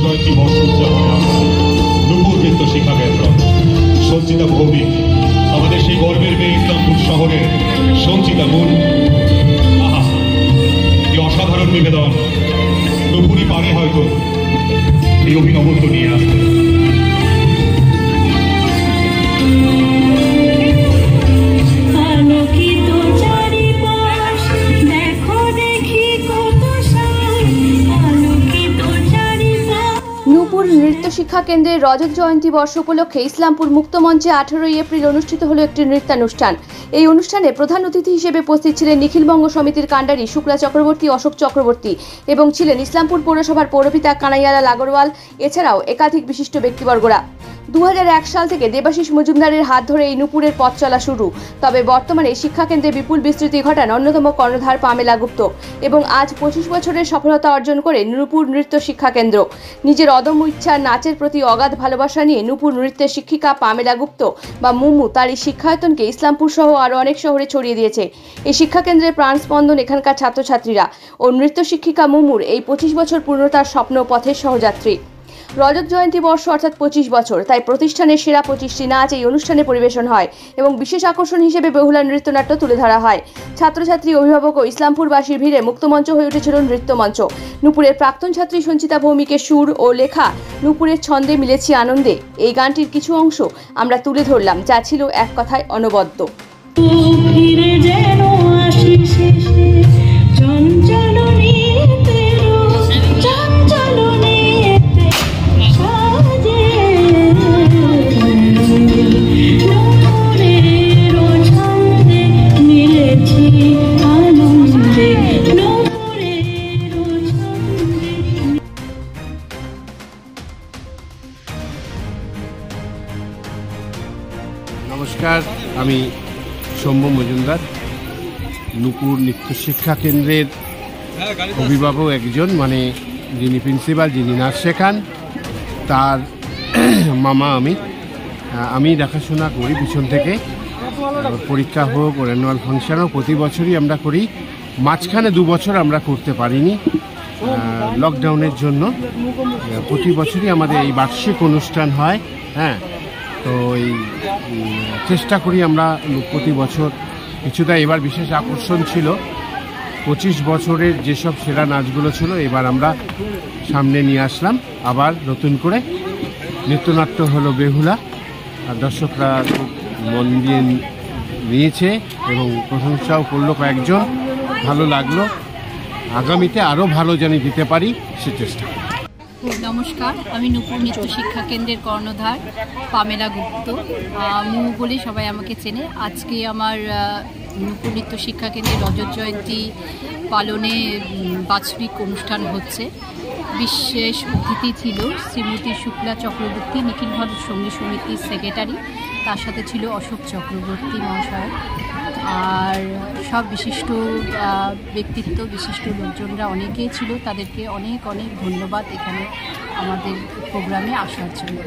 জয়ন্তী বর্ষ উদযাপনে নূপুর নৃত্য শিক্ষা কেন্দ্র সঞ্চিতা ভৌমিক, আমাদের সেই গর্বের মেয়ে ইসলামপুর শহরের সঞ্চিতা মুন। আহা, কি অসাধারণ নিবেদন! নূপুরই পারে হয়তো এই অভিনবত্ব নিয়ে আসতে। নূপুর নৃত্য শিক্ষা কেন্দ্রের রজত জয়ন্তী বর্ষ উপলক্ষে ইসলামপুর মুক্ত মঞ্চে 18 এপ্রিল অনুষ্ঠিত হলো একটি নৃত্যানুষ্ঠান। এই অনুষ্ঠানে প্রধান অতিথি হিসেবে উপস্থিত ছিলেন নিখিলবঙ্গ সমিতির কাণ্ডারি শুক্লা চক্রবর্তী, অশোক চক্রবর্তী এবং ছিলেন ইসলামপুর পৌরসভার পৌরপিতা কানাইয়ালাল আগরওয়াল, এছাড়াও একাধিক বিশিষ্ট ব্যক্তিবর্গরা। 2001 সাল থেকে দেবাশিস মজুমদারের হাত ধরে এই নূপুরের পথ চলা শুরু। তবে বর্তমানে শিক্ষাকেন্দ্রে বিপুল বিস্তৃতি ঘটান অন্যতম কর্ণধার পামেলা গুপ্ত এবং আজ 25 বছরের সফলতা অর্জন করে নূপুর নৃত্য শিক্ষা কেন্দ্র। নিজের অদম্য ইচ্ছা, নাচের প্রতি অগাধ ভালোবাসা নিয়ে নূপুর নৃত্যের শিক্ষিকা পামেলা গুপ্ত বা মুমু তার এই শিক্ষায়তনকে ইসলামপুর সহ আরও অনেক শহরে ছড়িয়ে দিয়েছে। এই শিক্ষাকেন্দ্রের প্রাণস্পন্দন এখানকার ছাত্রছাত্রীরা ও নৃত্য শিক্ষিকা মুমুর এই 25 বছর পূর্ণতার স্বপ্ন পথের সহযাত্রী। রজত জয়ন্তী বর্ষ অর্থাৎ 25 বছর, তাই প্রতিষ্ঠানের সেরা 25টি নাচ এই অনুষ্ঠানে পরিবেশন হয় এবং বিশেষ আকর্ষণ হিসেবে বেহুলা নৃত্যনাট্য তুলে ধরা হয়। ছাত্রছাত্রী, অভিভাবক ও ইসলামপুরবাসীর ভিড়ে মুক্তমঞ্চ হয়ে উঠেছিল নৃত্যমঞ্চ। নূপুরের প্রাক্তন ছাত্রী সঞ্চিতা ভৌমিকের সুর ও লেখা নূপুরের ছন্দে মিলেছি আনন্দে এই গানটির কিছু অংশ আমরা তুলে ধরলাম, যা ছিল এক কথায় অনবদ্য। নমস্কার, আমি শম্ভু মজুমদার, নূপুর নৃত্য শিক্ষা কেন্দ্রের অভিভাবক একজন, মানে যিনি প্রিন্সিপাল, যিনি নাচ শেখান, তার মামা আমি দেখাশোনা করি পিছন থেকে। পরীক্ষা হোক, ওর অ্যানুয়াল ফাংশন হোক, প্রতি বছরই আমরা করি। মাঝখানে 2 বছর আমরা করতে পারিনি লকডাউনের জন্য। প্রতি বছরই আমাদের এই বার্ষিক অনুষ্ঠান হয়। হ্যাঁ, তো এই চেষ্টা করি আমরা প্রতি বছর কিছুটা। এবার বিশেষ আকর্ষণ ছিল 25 বছরের যেসব সেরা নাচগুলো ছিল, এবার আমরা সামনে নিয়ে আসলাম আবার নতুন করে। নৃত্যনাট্য হলো বেহুলা, আর দর্শকরা খুব মন দিয়ে নিয়েছে এবং প্রশংসাও করলো কয়েকজন। ভালো লাগলো। আগামীতে আরও ভালো জানি দিতে পারি সে চেষ্টা। নমস্কার, আমি নূপুর নৃত্য শিক্ষা কেন্দ্রের কর্ণধার পামেলা গুপ্ত, মুমু বলে সবাই আমাকে চেনে। আজকে আমার নূপুর নৃত্য শিক্ষা কেন্দ্রের রজত জয়ন্তী পালনে বাৎসরিক অনুষ্ঠান হচ্ছে। বিশেষ অতিথি ছিল শ্রীমতী শুক্লা চক্রবর্তী, নিখিলবঙ্গ সঙ্গীত সমিতির সেক্রেটারি, তার সাথে ছিল অশোক চক্রবর্তী মহাশয়, আর সব বিশিষ্ট ব্যক্তিত্ব, বিশিষ্ট লোকজনরা অনেকেই ছিল। তাদেরকে অনেক অনেক ধন্যবাদ এখানে আমাদের প্রোগ্রামে আসার জন্য।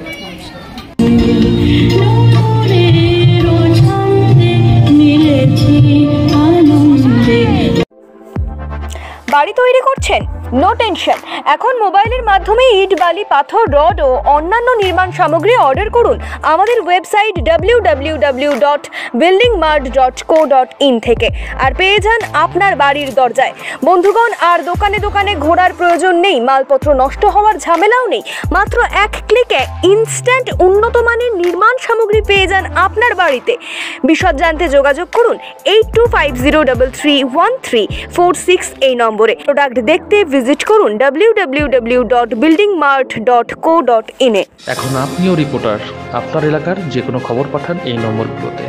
বাড়ি তৈরি করছেন? নো টেনশন, এখন মোবাইলের মাধ্যমে ইট, বালি, পাথর, রড ও অন্যান্য নির্মাণ সামগ্রী অর্ডার করুন আমাদের ওয়েবসাইট www.buildingmart.co.in থেকে, আর পেয়ে যান আপনার বাড়ির দরজায়। বন্ধুগণ, আর দোকানে দোকানে ঘোরার প্রয়োজন নেই, মালপত্র নষ্ট হওয়ার ঝামেলাও নেই। মাত্র এক ক্লিকে ইনস্ট্যান্ট উন্নত মানের নির্মাণ সামগ্রী পেয়ে যান আপনার বাড়িতে। বিশদ জানতে যোগাযোগ করুন 8250331346 এই নম্বরে। প্রোডাক্ট দেখতে ভিজিট করুন www.buildingmart.co.in এ। এখন আপনিও রিপোর্টার, আপনার এলাকার যে কোনো খবর পাঠান এই নম্বরগুলোতে।